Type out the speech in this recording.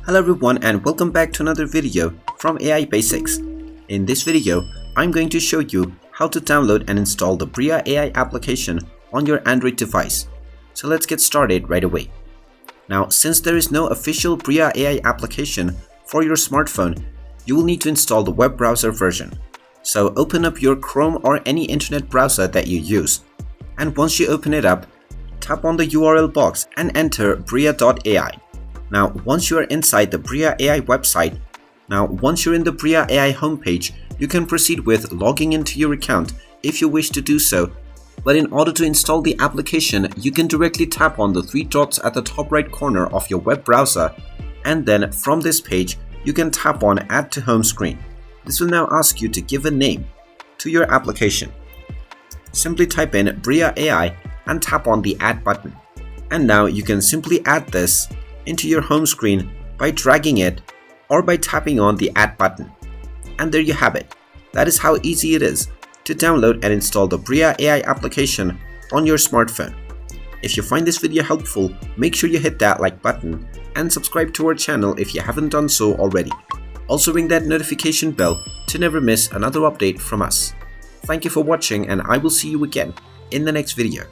Hello everyone and welcome back to another video from AI Basics. In this video, I'm going to show you how to download and install the Bria AI application on your Android device. So let's get started right away. Now, since there is no official Bria AI application for your smartphone, you will need to install the web browser version. So open up your Chrome or any internet browser that you use. And once you open it up, tap on the URL box and enter bria.ai. Now, once you are inside the Bria AI website, once you're in the Bria AI homepage, you can proceed with logging into your account if you wish to do so. But in order to install the application, you can directly tap on the three dots at the top right corner of your web browser, and then from this page, you can tap on Add to Home Screen. This will now ask you to give a name to your application. Simply type in Bria AI and tap on the Add button. And now you can simply add this into your home screen by dragging it or by tapping on the Add button. And there you have it. That is how easy it is to download and install the Bria AI application on your smartphone. If you find this video helpful, make sure you hit that like button and subscribe to our channel if you haven't done so already. Also ring that notification bell to never miss another update from us. Thank you for watching and I will see you again in the next video.